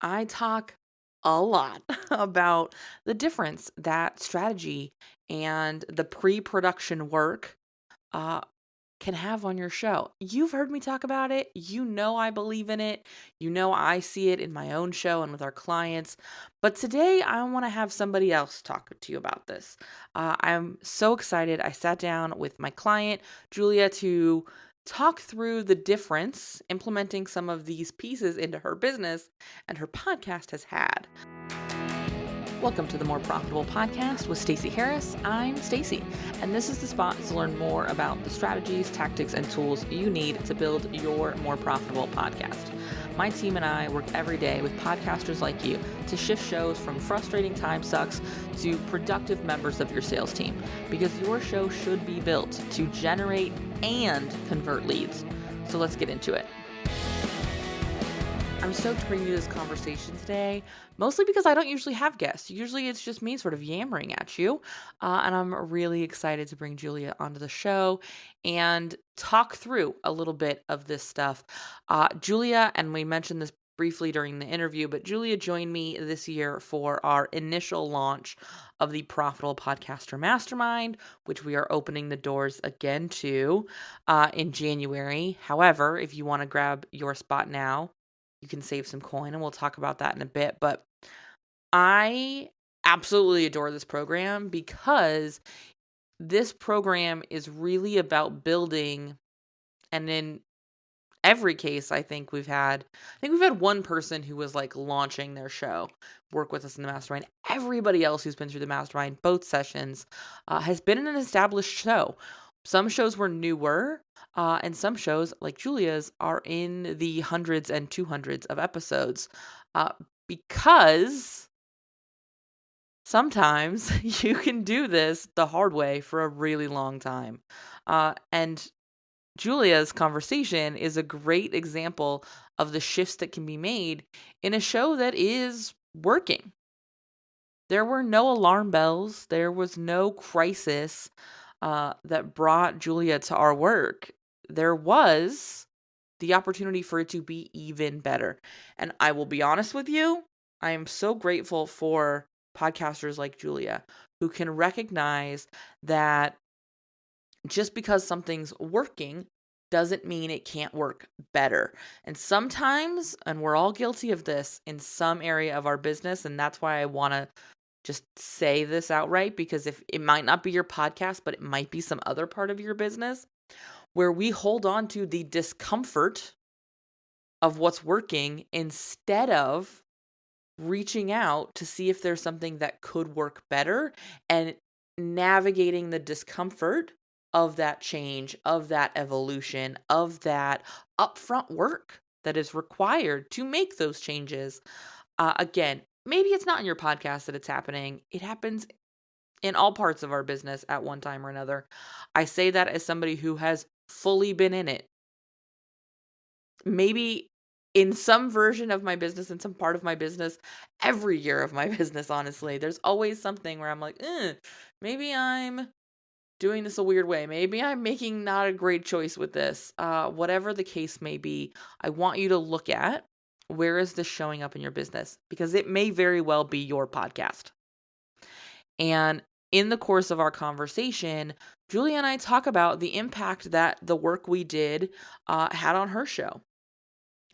I talk a lot about the difference that strategy and the pre-production work uh, can have on your show. You've heard me talk about it. You know I believe in it. You know I see it in my own show and with our clients. But today I want to have somebody else talk to you about this. I'm so excited. I sat down with my client, Julia, to talk through the difference implementing some of these pieces into her business and her podcast has had. Welcome to the More Profitable Podcast with Stacey Harris. I'm Stacey, and this is the spot to learn more about the strategies, tactics, and tools you need to build your more profitable podcast. My team and I work every day with podcasters like you to shift shows from frustrating time sucks to productive members of your sales team, because your show should be built to generate and convert leads. So let's get into it. I'm stoked to bring you this conversation today, mostly because I don't usually have guests. Usually it's just me sort of yammering at you. And I'm really excited to bring Julia onto the show and talk through a little bit of this stuff. Julia, and we mentioned this briefly during the interview, but Julia joined me this year for our initial launch of the Profitable Podcaster Mastermind, which we are opening the doors again to in January. However, if you want to grab your spot now, you can save some coin, and we'll talk about that in a bit. But I absolutely adore this program because this program is really about building, and in every case, I think we've had one person who was like launching their show work with us in the mastermind. Everybody else who's been through the mastermind, both sessions, has been in an established show. Some shows were newer, and some shows, like Julia's, are in the hundreds and 200s of episodes, because sometimes you can do this the hard way for a really long time. And Julia's conversation is a great example of the shifts that can be made in a show that is working. There were no alarm bells. There was no crisis that brought Julia to our work. There was the opportunity for it to be even better. And I will be honest with you, I am so grateful for podcasters like Julia who can recognize that just because something's working doesn't mean it can't work better. And sometimes, and we're all guilty of this in some area of our business, and that's why I want to just say this outright, because if it might not be your podcast, but it might be some other part of your business where we hold on to the discomfort of what's working instead of reaching out to see if there's something that could work better and navigating the discomfort of that change, of that evolution, of that upfront work that is required to make those changes. Again, maybe it's not in your podcast that it's happening. It happens in all parts of our business at one time or another. I say that as somebody who has fully been in it. Maybe in some version of my business, in some part of my business, every year of my business, honestly, there's always something where I'm like, maybe I'm doing this a weird way. Maybe I'm making not a great choice with this. Whatever the case may be, I want you to look at, where is this showing up in your business? Because it may very well be your podcast. And in the course of our conversation, Julia and I talk about the impact that the work we did had on her show,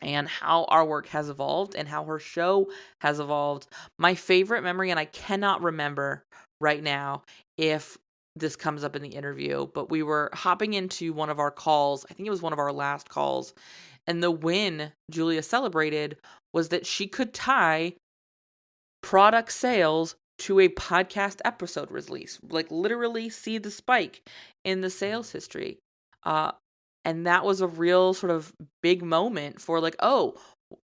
and how our work has evolved and how her show has evolved. My favorite memory, and I cannot remember right now if this comes up in the interview, but we were hopping into one of our calls. I think it was one of our last calls. And the win Julia celebrated was that she could tie product sales to a podcast episode release, like literally see the spike in the sales history. And that was a real sort of big moment for like, oh,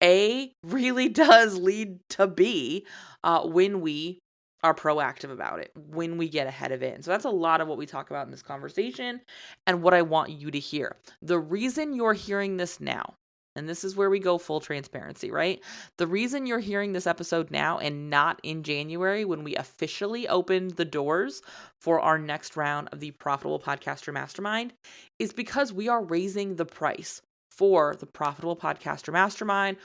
A really does lead to B when we are proactive about it, when we get ahead of it. And so that's a lot of what we talk about in this conversation and what I want you to hear. The reason you're hearing this now, and this is where we go full transparency, right? The reason you're hearing this episode now and not in January when we officially opened the doors for our next round of the Profitable Podcaster Mastermind is because we are raising the price for the Profitable Podcaster Mastermind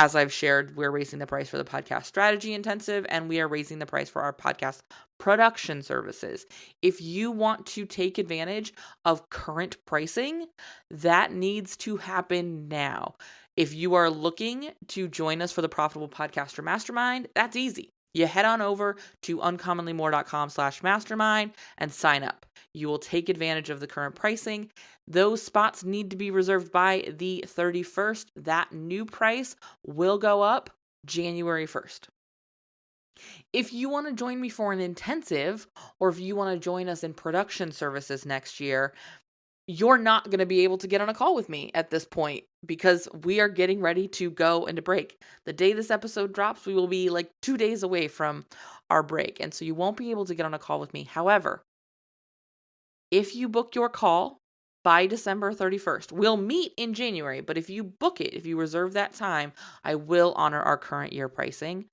As I've shared, we're raising the price for the podcast strategy intensive, and we are raising the price for our podcast production services. If you want to take advantage of current pricing, that needs to happen now. If you are looking to join us for the Profitable Podcaster Mastermind, that's easy. You head on over to uncommonlymore.com/mastermind and sign up. You will take advantage of the current pricing. Those spots need to be reserved by the 31st. That new price will go up January 1st. If you want to join me for an intensive, or if you want to join us in production services next year, you're not going to be able to get on a call with me at this point because we are getting ready to go into break. The day this episode drops, we will be like 2 days away from our break. And so you won't be able to get on a call with me. However, if you book your call by December 31st, we'll meet in January. But if you book it, if you reserve that time, I will honor our current year pricing.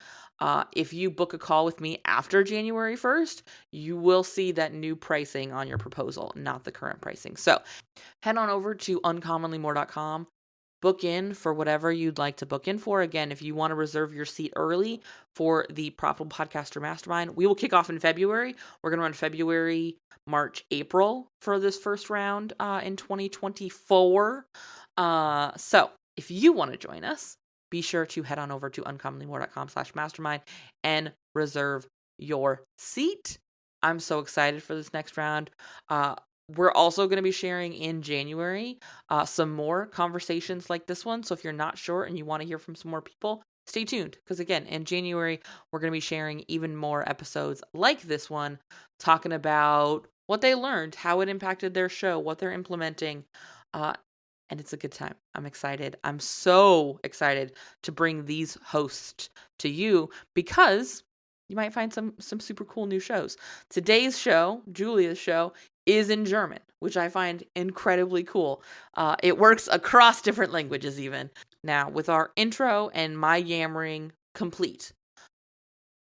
If you book a call with me after January 1st, you will see that new pricing on your proposal, not the current pricing. So head on over to uncommonlymore.com, book in for whatever you'd like to book in for. Again, if you want to reserve your seat early for the Profitable Podcaster Mastermind, we will kick off in February. We're going to run February, March, April for this first round in 2024. So if you want to join us, be sure to head on over to uncommonlymore.com/mastermind and reserve your seat. I'm so excited for this next round. We're also going to be sharing in January some more conversations like this one. So if you're not sure and you want to hear from some more people, stay tuned. Because again, in January, we're going to be sharing even more episodes like this one, talking about what they learned, how it impacted their show, what they're implementing. And it's a good time. I'm excited. I'm so excited to bring these hosts to you because you might find some super cool new shows. Today's show, Julia's show, is in German, which I find incredibly cool. It works across different languages even. Now, with our intro and my yammering complete,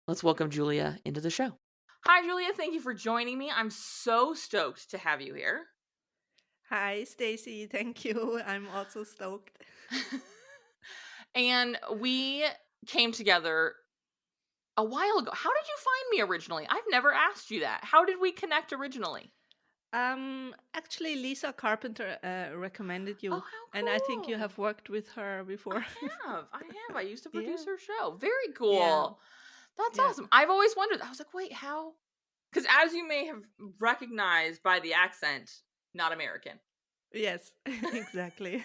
let's welcome Julia into the show. Hi, Julia. Thank you for joining me. I'm so stoked to have you here. Hi, Stacy. Thank you. I'm also stoked. And we came together a while ago. How did you find me originally? I've never asked you that. How did we connect originally? Actually, Lisa Carpenter recommended you. Oh, how cool. And I think you have worked with her before. I have. I used to produce her show. Very cool. Yeah. That's awesome. I've always wondered. I was like, wait, how? Because as you may have recognized by the accent, not American. Yes, exactly.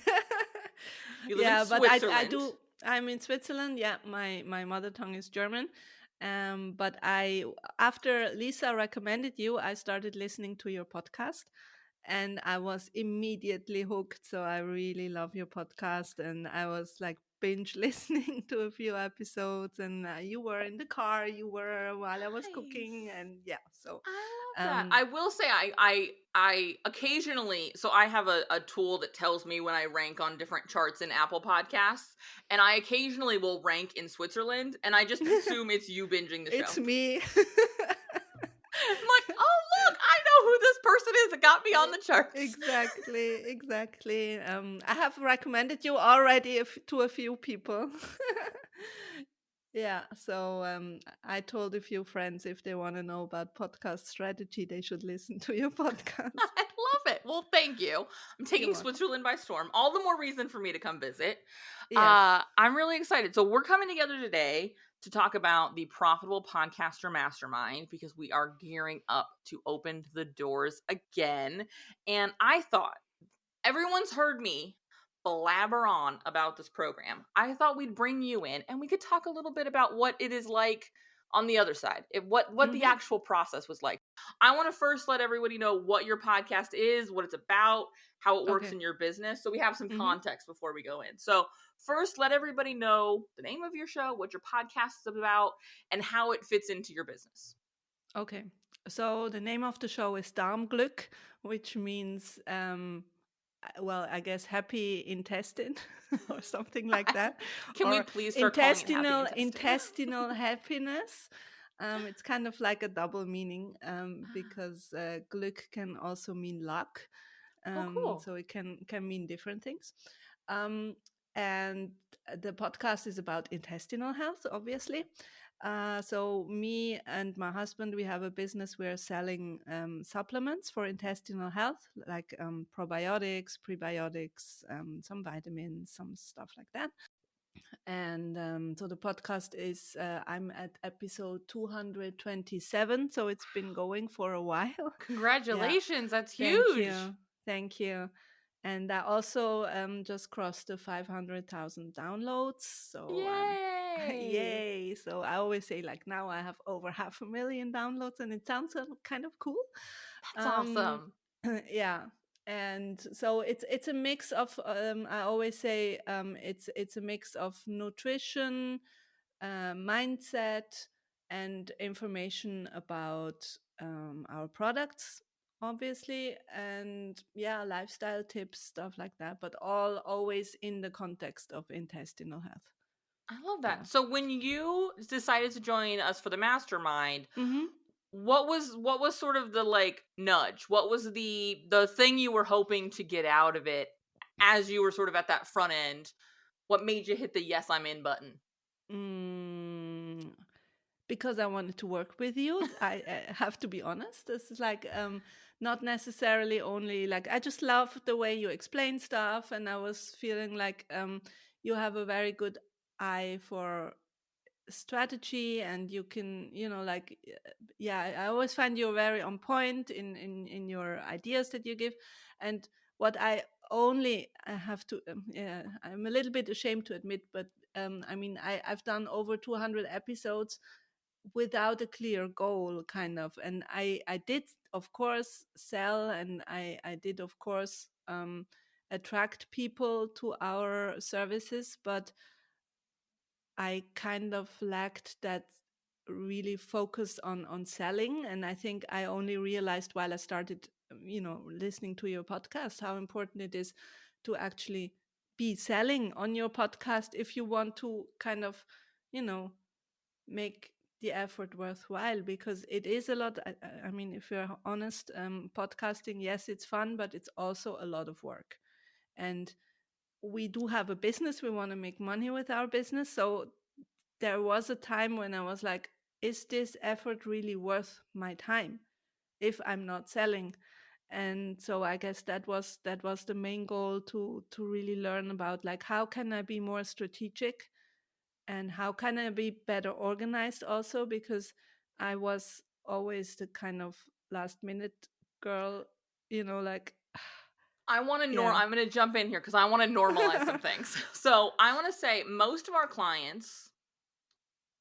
You live in Switzerland. I do. I'm in Switzerland. Yeah, my mother tongue is German. But after Lisa recommended you, I started listening to your podcast, and I was immediately hooked. So I really love your podcast, and I was like binge listening to a few episodes. And you were in the car, you were while I was cooking, and yeah. So I love that. I will say I occasionally, so I have a tool that tells me when I rank on different charts in Apple Podcasts, and I occasionally will rank in Switzerland, and I just assume it's you binging the show. It's me. I'm like, oh look, I know who this person is that got me on the charts. Exactly. I have recommended you already to a few people. Yeah, so I told a few friends if they want to know about podcast strategy, they should listen to your podcast. I love it. Well, thank you. I'm taking Switzerland by storm. All the more reason for me to come visit. Yes. I'm really excited. So we're coming together today to talk about the Profitable Podcaster Mastermind because we are gearing up to open the doors again. And I thought, everyone's heard me blabber on about this program. I thought we'd bring you in and we could talk a little bit about what it is like on the other side, what the actual process was like. I want to first let everybody know what your podcast is, what it's about, how it works in your business, so we have some context before we go in. So first, let everybody know the name of your show, what your podcast is about, and how it fits into your business. Okay, so the name of the show is Darmglück, which means well, I guess happy intestine or something like that. Can we please start calling it happy intestinal happiness? It's kind of like a double meaning because Glück can also mean luck. Cool. So it can mean different things. And the podcast is about intestinal health, obviously. So me and my husband, we have a business. We're selling supplements for intestinal health, like probiotics, prebiotics, some vitamins, some stuff like that. And so the podcast is, I'm at episode 227. So it's been going for a while. Yeah. Congratulations, that's Thank huge. you. Thank you. And I also just crossed the 500,000 downloads. So Yay! yay. So I always say, like, now I have over 500,000 downloads, and it sounds kind of cool. That's Um, awesome. yeah. And so it's a mix of, I always say, it's a mix of nutrition, mindset, and information about our products, obviously, and yeah, lifestyle tips, stuff like that, but all always in the context of intestinal health. I love Yeah. that. So when you decided to join us for the mastermind, Mm-hmm. what was sort of the like nudge? What was the thing you were hoping to get out of it as you were sort of at that front end? What made you hit the yes, I'm in button? Mm, because I wanted to work with you. I have to be honest. This is like not necessarily only like, I just love the way you explain stuff, and I was feeling like you have a very good eye for strategy, and you can, like, yeah, I always find you're very on point in your ideas that you give. And what I have to, yeah, I'm a little bit ashamed to admit, but I mean, I've done over 200 episodes without a clear goal, kind of. And I did, of course, sell, and I did, of course, attract people to our services, but I kind of lacked that really focus on selling. And I think I only realized while I started, listening to your podcast, how important it is to actually be selling on your podcast if you want to kind of, you know, make the effort worthwhile, because it is a lot. I mean, if you're honest, podcasting, yes, it's fun, but it's also a lot of work. And we do have a business. We want to make money with our business. So there was a time when I was like, is this effort really worth my time if I'm not selling? And so I guess that was the main goal, to really learn about, like, how can I be more strategic, and how can I be better organized also, because I was always the kind of last minute girl, like, I want to yeah. I'm going to jump in here cuz I want to normalize some things. So, I want to say most of our clients,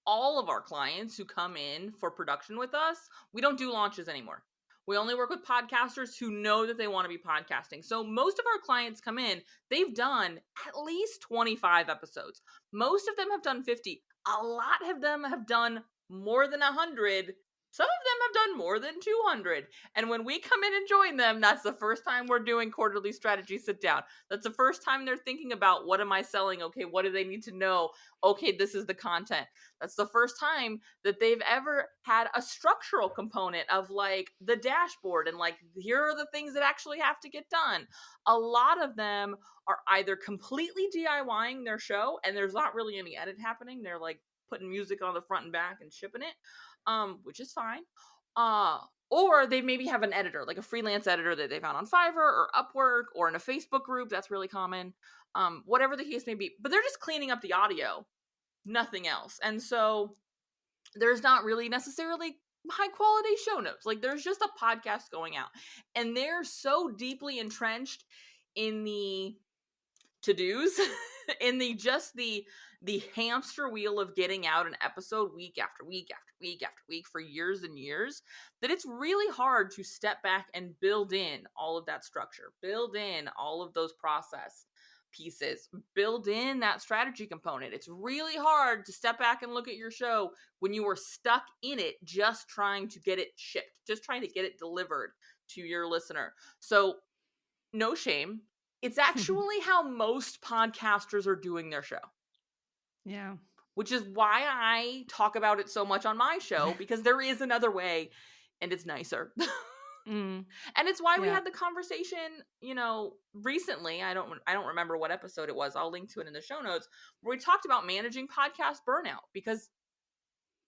all of our clients who come in for production with us, we don't do launches anymore. We only work with podcasters who know that they want to be podcasting. So most of our clients come in, they've done at least 25 episodes. Most of them have done 50. A lot of them have done more than 100. Some of them have done more than 200. And when we come in and join them, that's the first time we're doing quarterly strategy sit down. That's the first time they're thinking about, what am I selling? Okay, what do they need to know? Okay, this is the content. That's the first time that they've ever had a structural component of like the dashboard and like, here are the things that actually have to get done. A lot of them are either completely DIYing their show and there's not really any edit happening. They're like putting music on the front and back and shipping it, which is fine. Or they maybe have an editor, like a freelance editor that they found on Fiverr or Upwork or in a Facebook group. That's really common. Whatever the case may be. But they're just cleaning up the audio, nothing else. And so there's not really necessarily high quality show notes. Like, there's just a podcast going out. And they're so deeply entrenched in the to-dos, in the hamster wheel of getting out an episode week after week after week after week for years and years, that it's really hard to step back and build in all of that structure, build in all of those process pieces, build in that strategy component. It's really hard to step back and look at your show when you were stuck in it, just trying to get it shipped, just trying to get it delivered to your listener. So, no shame. It's actually how most podcasters are doing their show, Yeah. which is why I talk about it so much on my show, because there is another way and it's nicer. Mm. And it's why we Yeah. had the conversation, recently. I don't remember what episode it was. I'll link to it in the show notes, where we talked about managing podcast burnout, because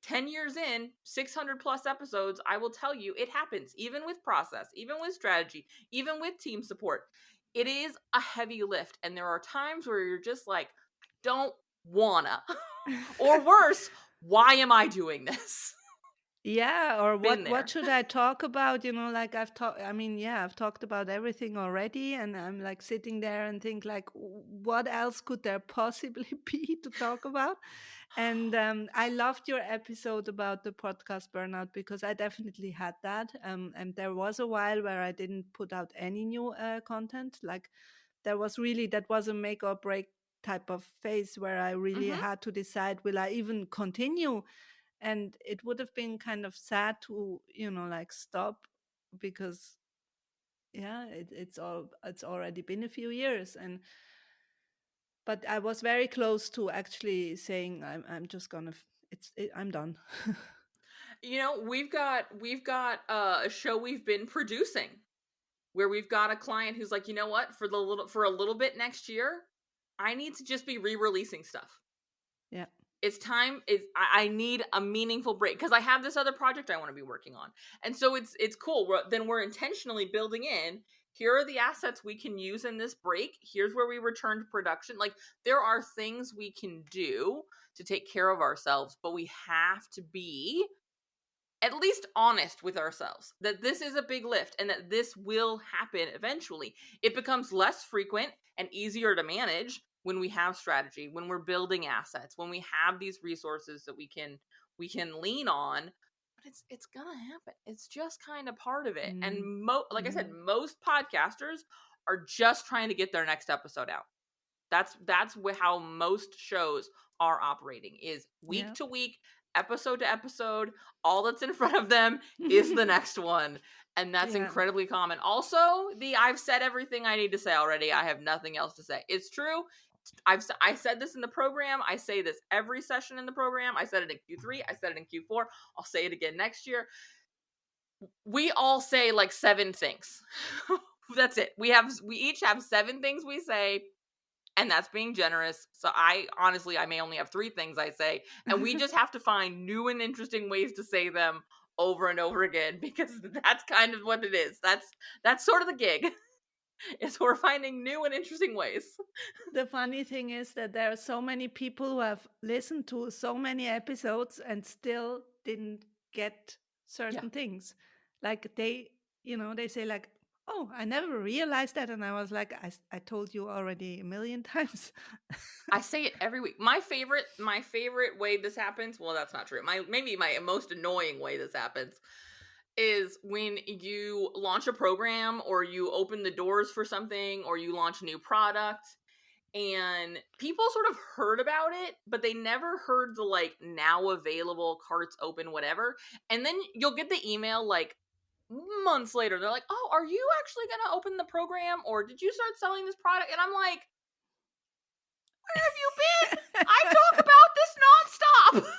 10 years in, 600 plus episodes, I will tell you it happens, even with process, even with strategy, even with team support. It is a heavy lift, and there are times where you're just like, I don't wanna. Or worse, why am I doing this? Yeah, or Been what there. should I talk about? Like I've talked, I mean, yeah, I've talked about everything already, and I'm like sitting there and think like, what else could there possibly be to talk about? And I loved your episode about the podcast burnout, because I definitely had that. And there was a while where I didn't put out any new content. Like that was a make or break type of phase where I really Mm-hmm. had to decide, will I even continue? And it would have been kind of sad to, like stop, because yeah, it's already been a few years. And but I was very close to actually saying, I'm just gonna I'm done. We've got a show we've been producing where we've got a client who's like, you know what, for a little bit next year, I need to just be re-releasing stuff. Yeah. It's time. I need a meaningful break because I have this other project I want to be working on, and so it's cool. Then we're intentionally building in. Here are the assets we can use in this break. Here's where we return to production. Like, there are things we can do to take care of ourselves, but we have to be at least honest with ourselves that this is a big lift and that this will happen eventually. It becomes less frequent and easier to manage when we have strategy, when we're building assets, when we have these resources that we can lean on. But it's gonna happen. It's just kind of part of it. And Mm. like I said, Mm. most podcasters are just trying to get their next episode out. That's how most shows are operating, is week Yeah. to week, episode to episode. All that's in front of them is the next one, and that's Yeah. incredibly common. Also, I've said everything I need to say already. I have nothing else to say. It's true. I said this in the program. I say this every session in the program. I said it in Q3. I said it in Q4. I'll say it again next year. We all say like 7 things. That's it. We each have 7 things we say, and that's being generous. So I may only have 3 things I say, and we just have to find new and interesting ways to say them over and over again, because that's kind of what it is. That's sort of the gig. Is we're finding new and interesting ways. The funny thing is that there are so many people who have listened to so many episodes and still didn't get Yeah. certain things. Like they say like, "Oh, I never realized that," and I was like, "I told you already a million times." I say it every week. My favorite way this happens, well, that's not true. Maybe my most annoying way this happens is when you launch a program, or you open the doors for something, or you launch a new product, and people sort of heard about it, but they never heard the like now available, carts open, whatever. And then you'll get the email like months later. They're like, "Oh, are you actually going to open the program, or did you start selling this product?" And I'm like, "Where have you been? I talk about this nonstop."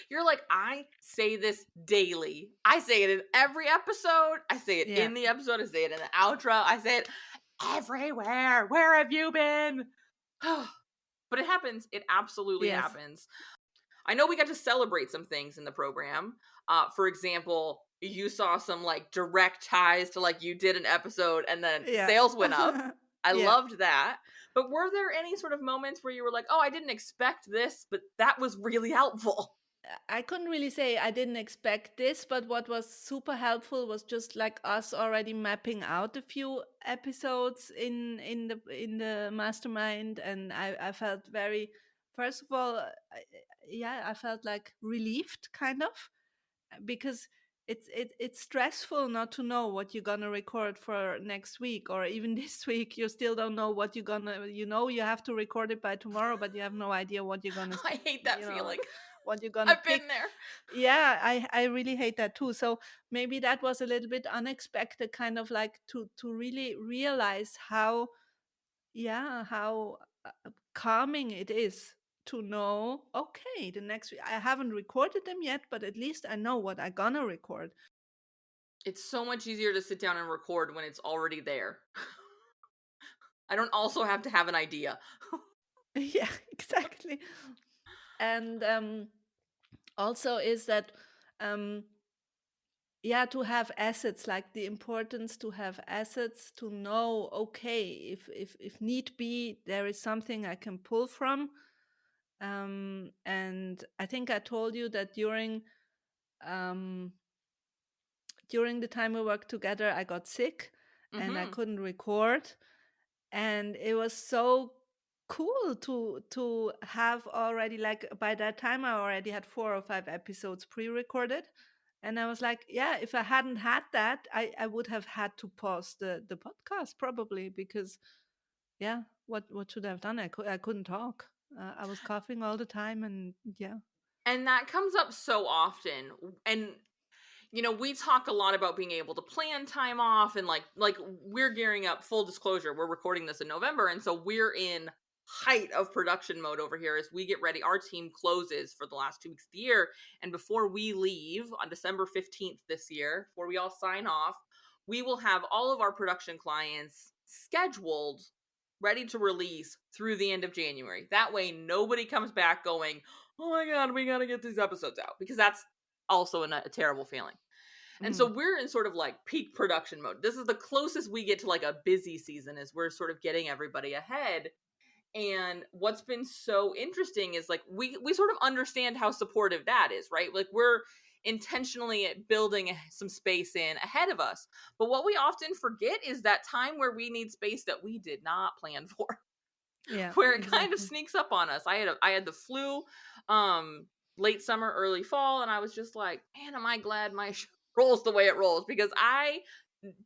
You're like, "I say this daily. I say it in every episode. I say it Yeah. in the episode. I say it in the outro. I say it everywhere. Where have you been?" But it happens. It absolutely Yes. happens. I know we got to celebrate some things in the program. For example, you saw some like direct ties to like you did an episode and then Yeah. sales went up. I Yeah. loved that. But were there any sort of moments where you were like, "Oh, I didn't expect this, but that was really helpful"? I couldn't really say I didn't expect this, but what was super helpful was just like us already mapping out a few episodes in the mastermind, and I felt very, first of all, yeah, I felt like relieved, kind of, because it's stressful not to know what you're gonna record for next week, or even this week. You still don't know what you're gonna, you have to record it by tomorrow, but you have no idea what you're gonna, I hate that feeling. what you're gonna I've pick. been there. Yeah, I really hate that too. So maybe that was a little bit unexpected, kind of like to really realize how, yeah, how calming it is to know, okay, the next week I haven't recorded them yet, but at least I know what I'm gonna record. It's so much easier to sit down and record when it's already there. I don't also have to have an idea. Yeah, exactly. And also is that um, yeah, to have assets, like the importance to have assets, to know, okay, if need be, there is something I can pull from. And I think I told you that um, during the time we worked together, I got sick and I Mm-hmm. couldn't record. And it was so cool to have already, like, by that time I already had 4 or 5 episodes pre-recorded. And I was like, yeah, if I hadn't had that, I would have had to pause the podcast probably, because yeah, what should I have done? I couldn't talk. I was coughing all the time, and yeah. And that comes up so often. And we talk a lot about being able to plan time off, and like we're gearing up. Full disclosure, we're recording this in November, and so we're in height of production mode over here as we get ready. Our team closes for the last 2 weeks of the year, and before we leave on December 15th this year, before we all sign off, we will have all of our production clients scheduled, ready to release through the end of January. That way nobody comes back going, oh my god, we gotta get these episodes out, because that's also a terrible feeling. And so Mm, we're in sort of like peak production mode. This is the closest we get to like a busy season, is we're sort of getting everybody ahead. And what's been so interesting is like we sort of understand how supportive that is, right? Like we're intentionally building some space in ahead of us. But what we often forget is that time where we need space that we did not plan for. yeah, Where it kind of exactly. sneaks up on us. I had the flu late summer, early fall, and I was just like, man, am I glad my show rolls the way it rolls, because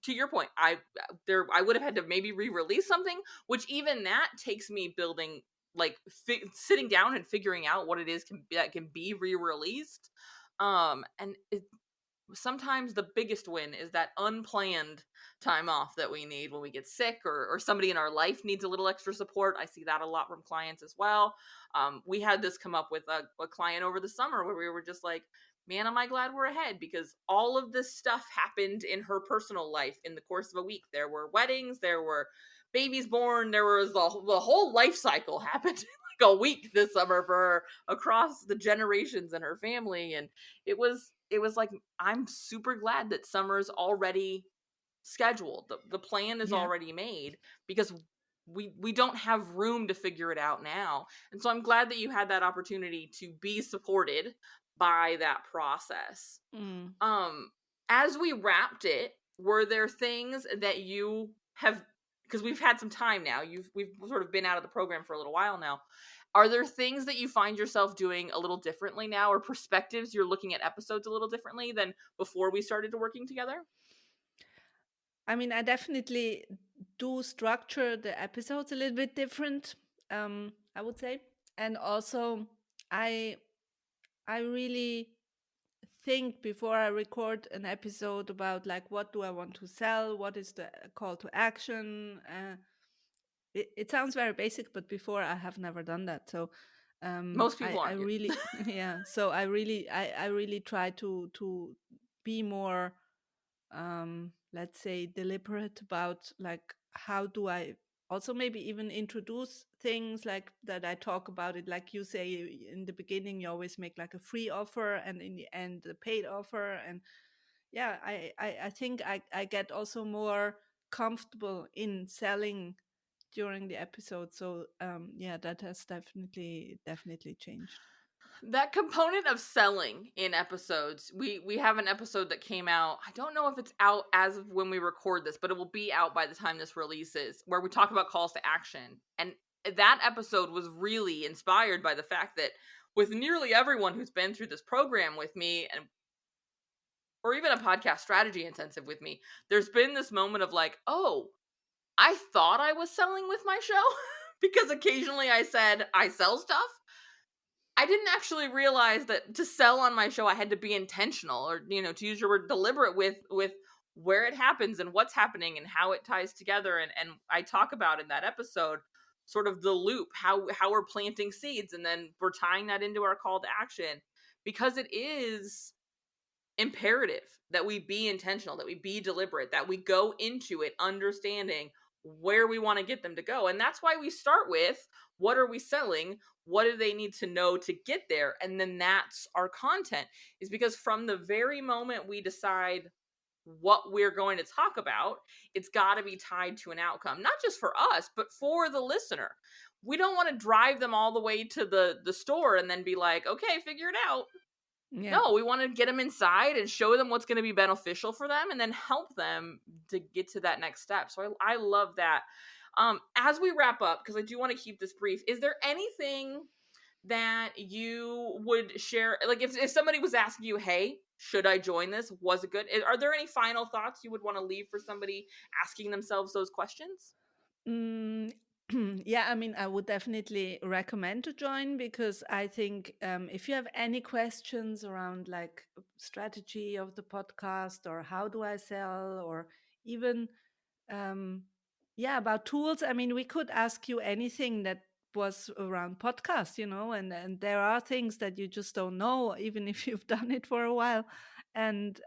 to your point, I would have had to maybe re-release something, which even that takes me building, like sitting down and figuring out what it is that can be re-released. And sometimes the biggest win is that unplanned time off that we need when we get sick, or somebody in our life needs a little extra support. I see that a lot from clients as well. We had this come up with a client over the summer where we were just like, man, am I glad we're ahead, because all of this stuff happened in her personal life in the course of a week. There were weddings, there were babies born, there was the whole life cycle happened like a week this summer for her, across the generations in her family. And it was like, I'm super glad that summer's already scheduled. The plan is Yeah. already made, because we don't have room to figure it out now. And so I'm glad that you had that opportunity to be supported by that process. Mm. Um as we wrapped it, were there things that you have, because we've had some time now, we've sort of been out of the program for a little while now, are there things that you find yourself doing a little differently now, or perspectives you're looking at episodes a little differently than before we started to working together? I mean, I definitely do structure the episodes a little bit different, I would say. And also, I I really think before I record an episode about, like, what do I want to sell, what is the call to action. It sounds very basic, but before I have never done that. So Most people I aren't yet. really yeah. So I really try to be more, let's say, deliberate about, like, how do I also maybe even introduce things like that. I talk about it, like you say, in the beginning you always make like a free offer, and in the end the paid offer. And yeah, I think I get also more comfortable in selling during the episode. So yeah, that has definitely changed. That component of selling in episodes, we have an episode that came out. I don't know if it's out as of when we record this, but it will be out by the time this releases, where we talk about calls to action. And that episode was really inspired by the fact that with nearly everyone who's been through this program with me, and or even a podcast strategy intensive with me, there's been this moment of like, oh, I thought I was selling with my show, because occasionally I said I sell stuff. I didn't actually realize that to sell on my show I had to be intentional, or to use your word, deliberate with where it happens and what's happening and how it ties together. And I talk about in that episode sort of the loop, how we're planting seeds and then we're tying that into our call to action, because it is imperative that we be intentional, that we be deliberate, that we go into it understanding where we want to get them to go. And that's why we start with, what are we selling? What do they need to know to get there? And then that's our content, is because from the very moment we decide what we're going to talk about, it's got to be tied to an outcome, not just for us, but for the listener. We don't want to drive them all the way to the store and then be like, okay, figure it out. Yeah. No, we want to get them inside and show them what's going to be beneficial for them, and then help them to get to that next step. So I love that. As we wrap up, because I do want to keep this brief, is there anything that you would share? Like if somebody was asking you, hey, should I join this? Was it good? Are there any final thoughts you would want to leave for somebody asking themselves those questions? Mm, yeah, I mean, I would definitely recommend to join, because I think if you have any questions around like strategy of the podcast, or how do I sell, or even um, yeah, about tools. I mean, we could ask you anything that was around podcast, and there are things that you just don't know, even if you've done it for a while. And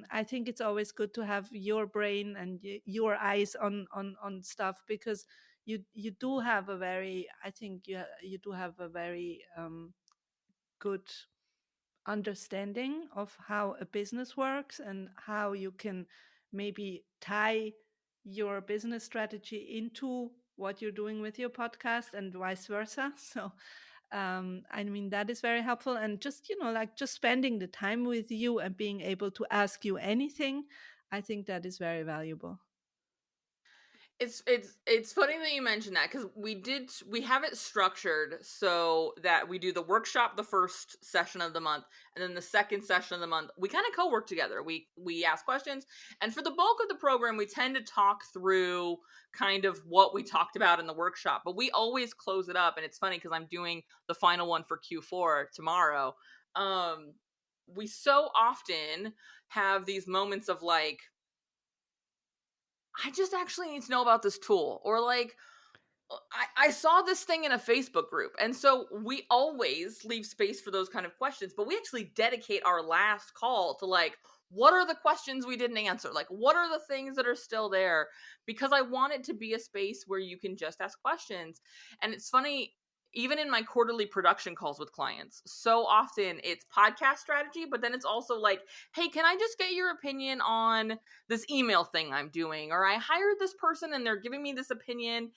I think it's always good to have your brain and your eyes on stuff, because you do have a very, I think you do have a very good understanding of how a business works, and how you can maybe tie your business strategy into what you're doing with your podcast, and vice versa. So I mean, that is very helpful. And just, like just spending the time with you and being able to ask you anything, I think that is very valuable. It's funny that you mentioned that, because we have it structured so that we do the workshop the first session of the month, and then the second session of the month we kind of co-work together. We ask questions, and for the bulk of the program we tend to talk through kind of what we talked about in the workshop, but we always close it up. And it's funny because I'm doing the final one for Q4 tomorrow. We so often have these moments of like, I just actually need to know about this tool, or like, I saw this thing in a Facebook group. And so we always leave space for those kind of questions, but we actually dedicate our last call to like, what are the questions we didn't answer? Like, what are the things that are still there? Because I want it to be a space where you can just ask questions. And it's funny, even in my quarterly production calls with clients, so often it's podcast strategy, but then it's also like, hey, can I just get your opinion on this email thing I'm doing? Or I hired this person and they're giving me this opinion.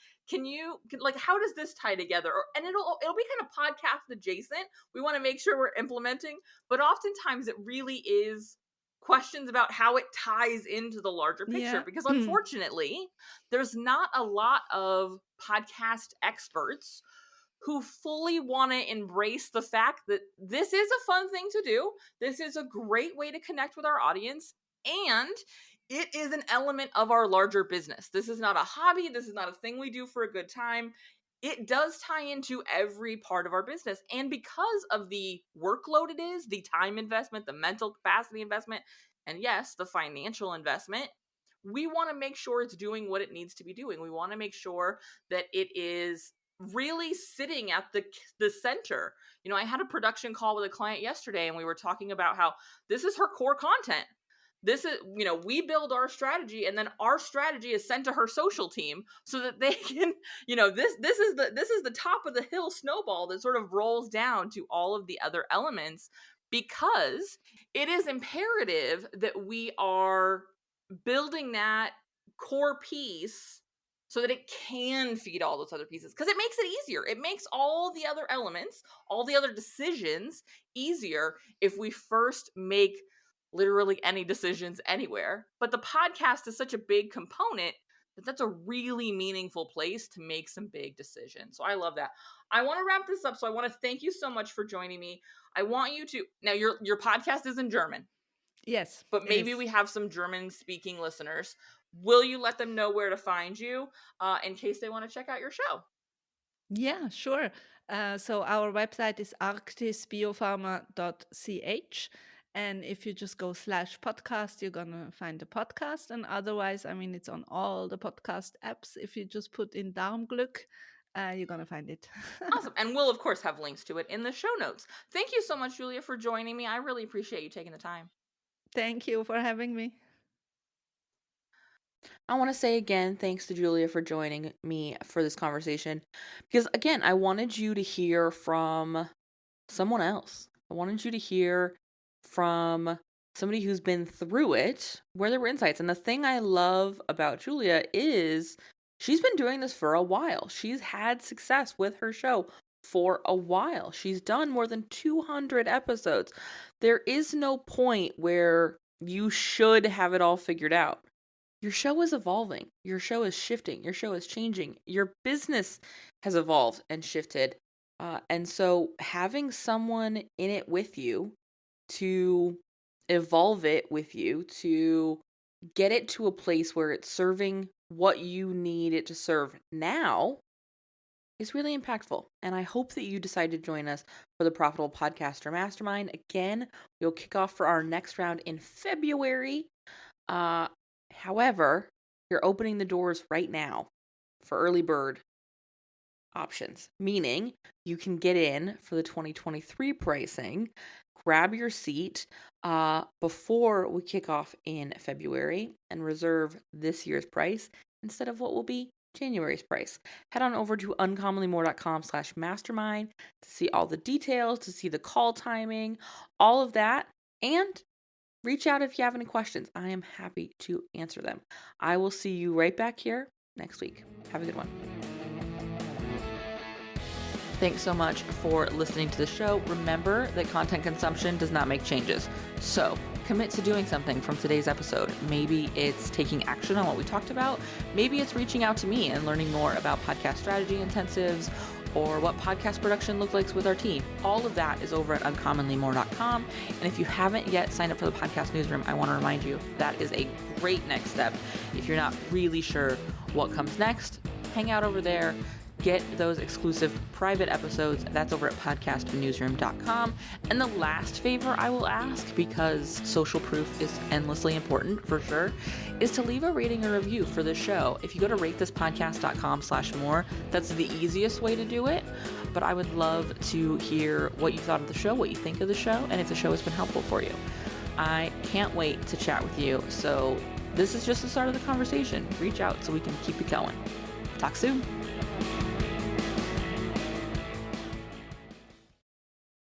Like, how does this tie together? And it'll be kind of podcast adjacent. We want to make sure we're implementing, but oftentimes it really is questions about how it ties into the larger picture, Yeah. because unfortunately there's not a lot of podcast experts who fully want to embrace the fact that this is a fun thing to do. This is a great way to connect with our audience, and it is an element of our larger business. This is not a hobby. This is not a thing we do for a good time. It does tie into every part of our business. And because of the workload it is, the time investment, the mental capacity investment, and yes, the financial investment, we want to make sure it's doing what it needs to be doing. We want to make sure that it is really sitting at the center. I had a production call with a client yesterday, and we were talking about how this is her core content. This is, we build our strategy, and then our strategy is sent to her social team so that they can, this is the top of the hill snowball that sort of rolls down to all of the other elements, because it is imperative that we are building that core piece so that it can feed all those other pieces, because it makes it easier. It makes all the other elements, all the other decisions easier if we first make literally any decisions anywhere. But the podcast is such a big component that that's a really meaningful place to make some big decisions. So I love that. I want to wrap this up. So I want to thank you so much for joining me. I want you to, now your podcast is in German, Yes, but it maybe is. we have some German speaking listeners. Will you let them know where to find you in case they want to check out your show? Yeah, sure. So our website is arctisbiopharma.ch. And if you just go /podcast, you're going to find the podcast. And otherwise, I mean, it's on all the podcast apps. If you just put in Darmglück, you're going to find it. Awesome. And we'll, of course, have links to it in the show notes. Thank you so much, Julia, for joining me. I really appreciate you taking the time. Thank you for having me. I want to say again, thanks to Julia for joining me for this conversation. Because again, I wanted you to hear from someone else. I wanted you to hear from somebody who's been through it, where there were insights. And the thing I love about Julia is she's been doing this for a while. She's had success with her show for a while. She's done more than 200 episodes. There is no point where you should have it all figured out. Your show is evolving. Your show is shifting. Your show is changing. Your business has evolved and shifted. And so having someone in it with you to evolve it with you, to get it to a place where it's serving what you need it to serve now is really impactful. And I hope that you decide to join us for the Profitable Podcaster Mastermind. Again, we'll kick off for our next round in February. However, you're opening the doors right now for early bird options, meaning you can get in for the 2023 pricing, grab your seat before we kick off in February and reserve this year's price instead of what will be January's price. Head on over to uncommonlymore.com/mastermind to see all the details, to see the call timing, all of that, and reach out if you have any questions. I am happy to answer them. I will see you right back here next week. Have a good one. Thanks so much for listening to the show. Remember that content consumption does not make changes. So commit to doing something from today's episode. Maybe it's taking action on what we talked about. Maybe it's reaching out to me and learning more about podcast strategy intensives or what podcast production looks like with our team. All of that is over at uncommonlymore.com. And if you haven't yet signed up for the podcast newsroom, I want to remind you that is a great next step. If you're not really sure what comes next, hang out over there. Get those exclusive private episodes. That's over at podcastnewsroom.com. And the last favor I will ask, because social proof is endlessly important for sure, is to leave a rating or review for the show. If you go to ratethispodcast.com/more, that's the easiest way to do it. But I would love to hear what you thought of the show, what you think of the show, and if the show has been helpful for you. I can't wait to chat with you. So this is just the start of the conversation. Reach out so we can keep it going. Talk soon.